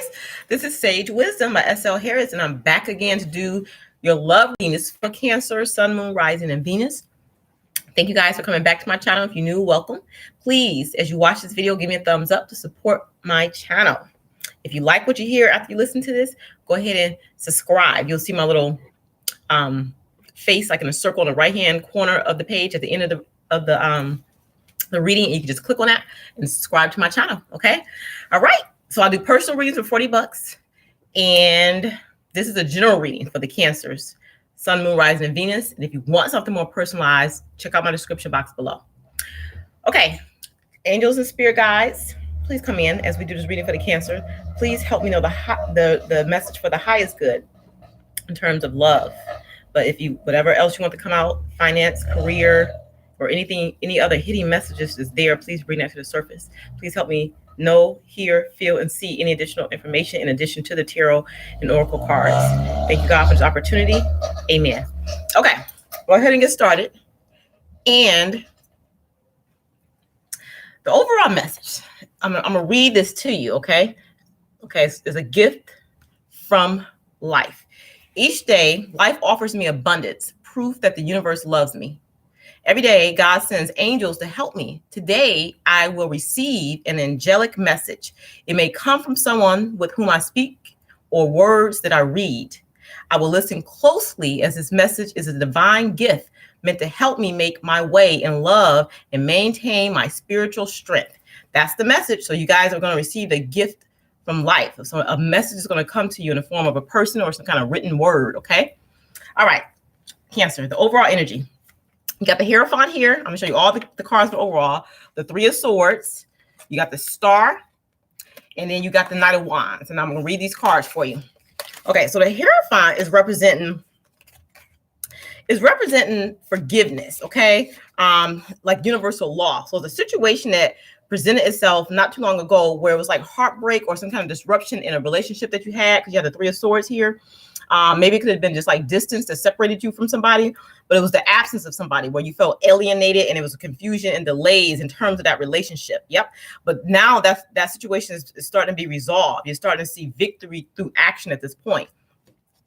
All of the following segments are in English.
guys. This is Sage Wisdom by S.L. Harris, and I'm back again to do your love readings for Cancer, Sun, Moon, Rising, and Venus. Thank you guys for coming back to my channel. If you're new, welcome. Please, as you watch this video, give me a thumbs up to support my channel. If you like what you hear after you listen to this, go ahead and subscribe. You'll see my little face like in a circle in the right-hand corner of the page at the end of the reading. You can just click on that and subscribe to my channel. Okay. All right. So I'll do personal readings for $40. And this is a general reading for the Cancers, Sun, Moon, Rising, and Venus. And if you want something more personalized, check out my description box below. Okay. Angels and spirit guides, please come in as we do this reading for the Cancer. Please help me know the message for the highest good in terms of love. But if you, whatever else you want to come out, finance, career, or anything, any other hidden messages is there, please bring that to the surface. Please help me know, hear, feel, and see any additional information in addition to the tarot and oracle cards. Thank you, God, for this opportunity. Amen. Okay, go ahead and get started. And the overall message, I'm gonna read this to you, okay? Okay, it's a gift from life. Each day, life offers me abundance, proof that the universe loves me. Every day, God sends angels to help me. Today, I will receive an angelic message. It may come from someone with whom I speak or words that I read. I will listen closely as this message is a divine gift meant to help me make my way in love and maintain my spiritual strength. That's the message. So you guys are going to receive a gift from life. So a message is going to come to you in the form of a person or some kind of written word, okay? All right, Cancer, the overall energy. You got the Hierophant here. I'm going to show you all the cards for overall. The Three of Swords. You got the Star. And then you got the Knight of Wands. And I'm going to read these cards for you. Okay, so the Hierophant is representing forgiveness, okay? Like universal law. So the situation that presented itself not too long ago where it was like heartbreak or some kind of disruption in a relationship that you had, because you have the Three of Swords here. Maybe it could have been just like distance that separated you from somebody, but it was the absence of somebody where you felt alienated and it was confusion and delays in terms of that relationship. Yep. But now that situation is starting to be resolved. You're starting to see victory through action at this point.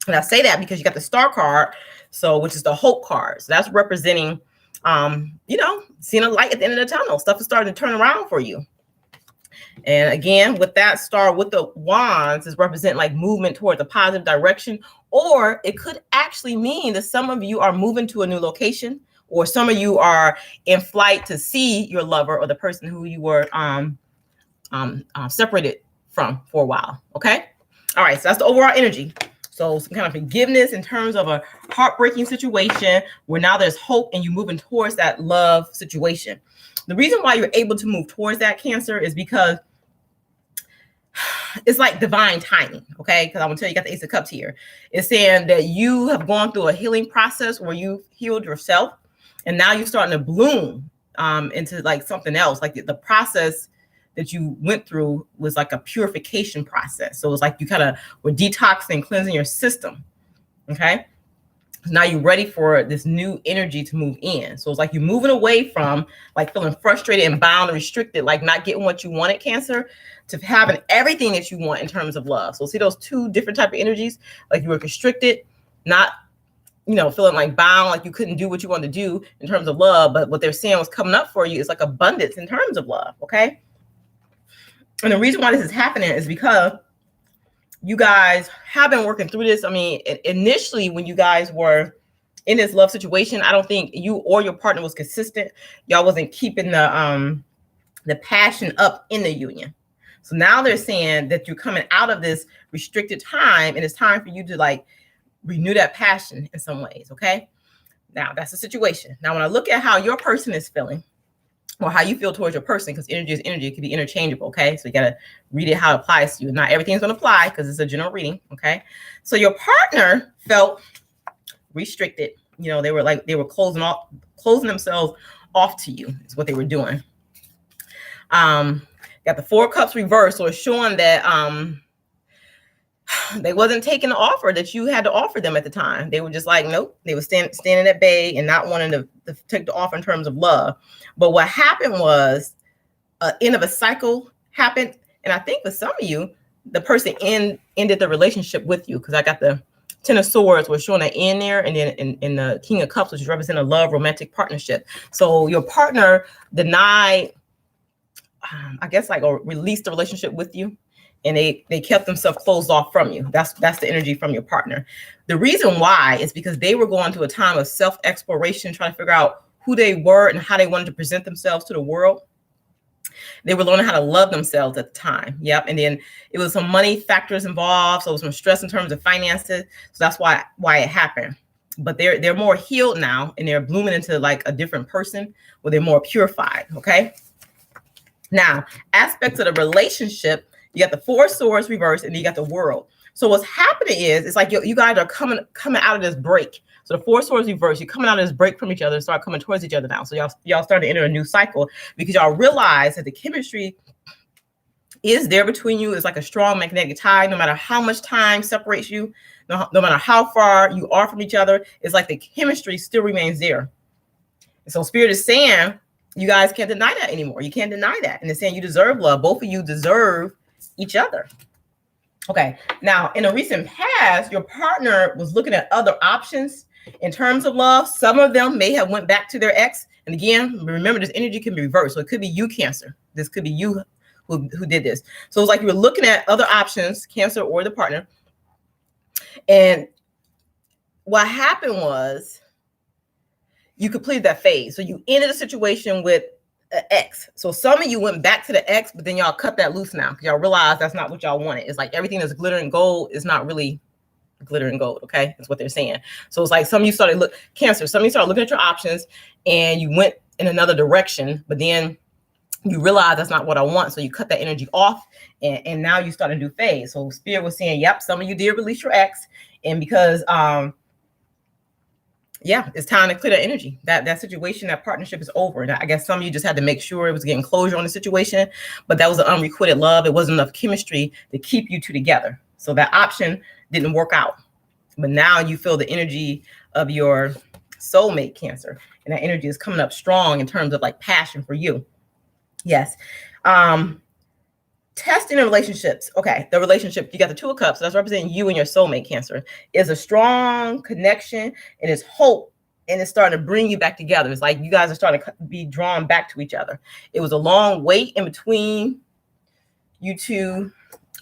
And I say that because you got the Star card, so which is the hope card. So that's representing, seeing a light at the end of the tunnel. Stuff is starting to turn around for you. And again, with that Star with the Wands is represent like movement towards a positive direction, or it could actually mean that some of you are moving to a new location, or some of you are in flight to see your lover or the person who you were separated from for a while. Okay. All right. So that's the overall energy. So some kind of forgiveness in terms of a heartbreaking situation where now there's hope and you're moving towards that love situation. The reason why you're able to move towards that, Cancer, is because it's like divine timing, okay? Because I'm going to tell you, you got the Ace of Cups here. It's saying that you have gone through a healing process where you healed yourself, and now you're starting to bloom into like something else. Like the process that you went through was like a purification process. So it's like you kind of were detoxing, cleansing your system, okay? Now you're ready for this new energy to move in. So it's like you're moving away from like feeling frustrated and bound and restricted, like not getting what you wanted, Cancer, to having everything that you want in terms of love. So see those two different type of energies, like you were constricted, not, feeling like bound, like you couldn't do what you wanted to do in terms of love. But what they're saying was coming up for you is like abundance in terms of love. Okay. And the reason why this is happening is because you guys have been working through this. I mean, initially when you guys were in this love situation, I don't think you or your partner was consistent. Y'all wasn't keeping the passion up in the union. So now they're saying that you're coming out of this restricted time and it's time for you to like renew that passion in some ways. Okay. Now that's the situation. Now, when I look at how your person is feeling or how you feel towards your person, because energy is energy, it can be interchangeable. Okay. So you got to read it how it applies to you. Not everything's going to apply because it's a general reading. Okay. So your partner felt restricted. They were closing themselves off to you is what they were doing. Got the Four of Cups reversed. So it's showing that they wasn't taking the offer that you had to offer them at the time. They were just like, nope. They were standing at bay and not wanting to take the offer in terms of love. But what happened was end of a cycle happened. And I think for some of you, the person ended the relationship with you, because I got the Ten of Swords was showing an end there, and then in the King of Cups, which represent a love romantic partnership. So your partner denied, I guess, like, or released the relationship with you, and they kept themselves closed off from you. That's the energy from your partner. The reason why is because they were going through a time of self-exploration, trying to figure out who they were and how they wanted to present themselves to the world. They were learning how to love themselves at the time. Yep. And then it was some money factors involved. So it was some stress in terms of finances. So that's why it happened. But they're more healed now, and they're blooming into like a different person where they're more purified. Okay. Now, aspects of the relationship, you got the Four of Swords reversed, and then you got the World. So what's happening is, it's like you guys are coming out of this break. So the Four of Swords reversed, you're coming out of this break from each other and start coming towards each other now. So y'all starting to enter a new cycle, because y'all realize that the chemistry is there between you. It's like a strong magnetic tie. No matter how much time separates you, no matter how far you are from each other, it's like the chemistry still remains there. And so Spirit is saying, you guys can't deny that anymore. You can't deny that. And it's saying you deserve love. Both of you deserve each other. Okay. Now, in a recent past, your partner was looking at other options in terms of love. Some of them may have went back to their ex. And again, remember, this energy can be reversed. So it could be you, Cancer. This could be you who did this. So it's like you were looking at other options, Cancer or the partner. And what happened was you completed that phase. So you ended a situation with an ex. So some of you went back to the ex, but then y'all cut that loose now, because y'all realize that's not what y'all wanted. It's like everything that's glitter and gold is not really glitter and gold. Okay. That's what they're saying. So it's like some of you started Cancer, some of you started looking at your options and you went in another direction, but then you realize that's not what I want. So you cut that energy off, and now you start a new phase. So Spirit was saying, yep, some of you did release your ex. And because, yeah, it's time to clear that energy. That situation, that partnership is over. And I guess some of you just had to make sure it was getting closure on the situation, but that was an unrequited love. It wasn't enough chemistry to keep you two together. So that option didn't work out. But now you feel the energy of your soulmate, Cancer. And that energy is coming up strong in terms of like passion for you. Yes. Testing in relationships. Okay. The relationship, you got the Two of Cups. So that's representing you and your soulmate, Cancer. Is a strong connection, and it's hope, and it's starting to bring you back together. It's like you guys are starting to be drawn back to each other. It was a long wait in between you two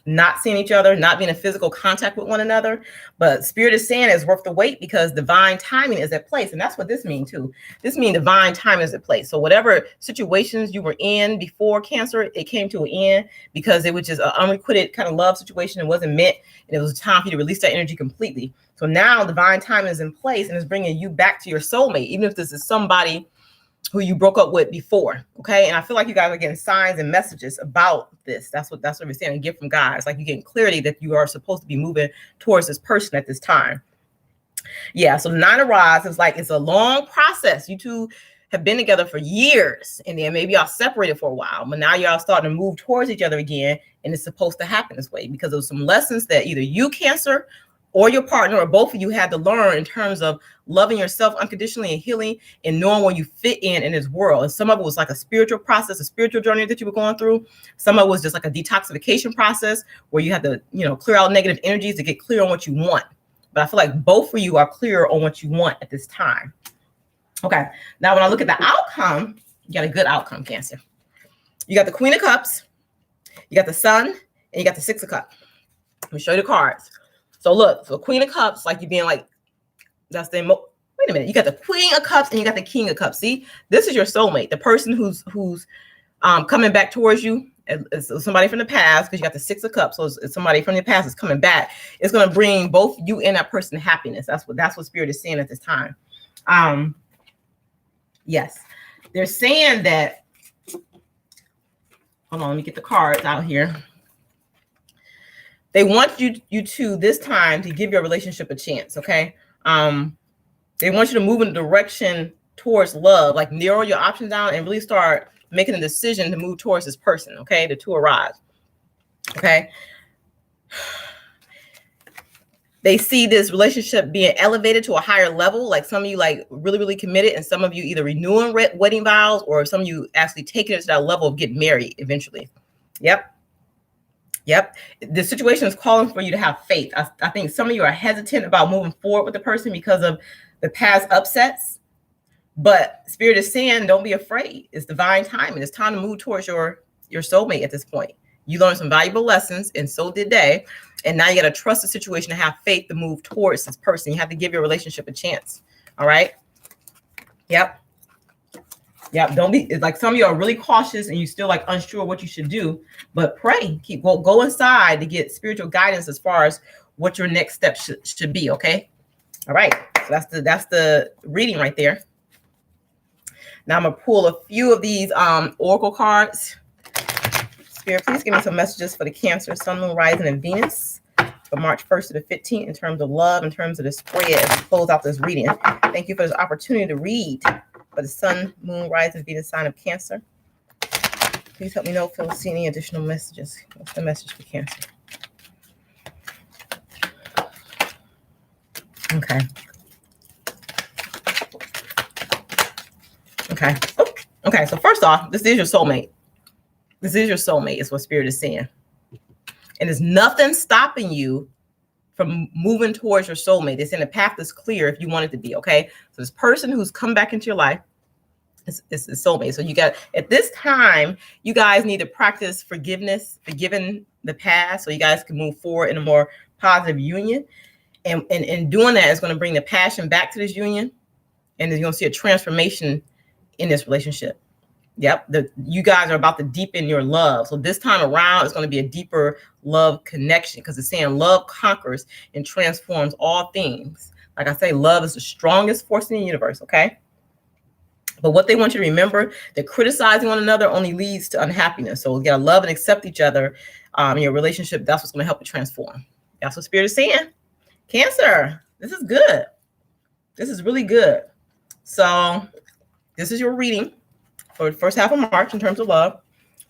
not seeing each other, not being in physical contact with one another. But Spirit is saying it's worth the wait, because divine timing is at place. And that's what this means too. This means divine timing is at place. So whatever situations you were in before, Cancer, it came to an end because it was just an unrequited kind of love situation. It wasn't meant, and it was time for you to release that energy completely. So now divine timing is in place, and it's bringing you back to your soulmate, even if this is somebody who you broke up with before. Okay. And I feel like you guys are getting signs and messages about this. That's what we're saying. Get from God. It's like you're getting clarity that you are supposed to be moving towards this person at this time. Yeah. So the Nine of Rods is like, it's a long process. You two have been together for years, and then maybe y'all separated for a while, but now y'all starting to move towards each other again. And it's supposed to happen this way because of some lessons that either you, Cancer, or your partner, or both of you had to learn in terms of loving yourself unconditionally and healing and knowing where you fit in this world. And some of it was like a spiritual process, a spiritual journey that you were going through. Some of it was just like a detoxification process where you had to, clear out negative energies to get clear on what you want. But I feel like both of you are clear on what you want at this time. Okay. Now, when I look at the outcome, you got a good outcome, Cancer. You got the Queen of Cups, you got the Sun, and you got the Six of Cups. Let me show you the cards. So look, so Queen of Cups, like you being like, that's the wait a minute. You got the Queen of Cups and you got the King of Cups. See, this is your soulmate, the person who's coming back towards you. It's somebody from the past, because you got the Six of Cups. So it's somebody from the past is coming back. It's going to bring both you and that person happiness. That's what Spirit is saying at this time. Yes, they're saying that. Hold on, let me get the cards out here. They want you two this time to give your relationship a chance, okay? They want you to move in a direction towards love, like narrow your options down and really start making a decision to move towards this person, okay? The Two of Rods, okay? They see this relationship being elevated to a higher level, like some of you like really, really committed, and some of you either renewing wedding vows, or some of you actually taking it to that level of getting married eventually. Yep. Yep. The situation is calling for you to have faith. I think some of you are hesitant about moving forward with the person because of the past upsets. But Spirit is saying, don't be afraid. It's divine timing. It's time to move towards your soulmate at this point. You learned some valuable lessons, and so did they. And now you got to trust the situation and have faith to move towards this person. You have to give your relationship a chance. All right. Yep. Yep. Don't be like some of you are really cautious and you still like unsure what you should do, but pray. Go inside to get spiritual guidance as far as what your next step should be. Okay. All right. So that's the reading right there. Now I'm gonna pull a few of these oracle cards. Spirit, please give me some messages for the Cancer, Sun, Moon, Rising, and Venus from March 1st to the 15th in terms of love, in terms of the spread as we close out this reading. Thank you for this opportunity to read for the Sun, Moon, Rising, Venus sign of Cancer. Please help me know if you'll see any additional messages. What's the message for Cancer? Okay. Okay. Oh, okay. So first off, this is your soulmate. This is your soulmate, is what Spirit is saying. And there's nothing stopping you from moving towards your soulmate. It's in the path is clear if you want it to be, okay? So this person who's come back into your life is a soulmate. So you got, at this time, you guys need to practice forgiveness, forgiving the past, so you guys can move forward in a more positive union. And doing that is going to bring the passion back to this union. And you're going to see a transformation in this relationship. Yep. You guys are about to deepen your love. So this time around, it's going to be a deeper love connection, because it's saying love conquers and transforms all things. Like I say, love is the strongest force in the universe. Okay. But what they want you to remember, that criticizing one another only leads to unhappiness. So you got to love and accept each other in your relationship. That's what's going to help you transform. That's what Spirit is saying. Cancer, this is good. This is really good. So this is your reading for the first half of March in terms of love.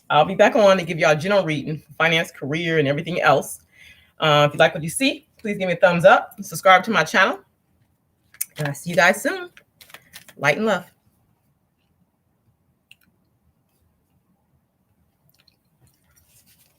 I'll be back on to give y'all a general reading, finance, career, and everything else. If you like what you see, please give me a thumbs up and subscribe to my channel. And I'll see you guys soon. Light and love.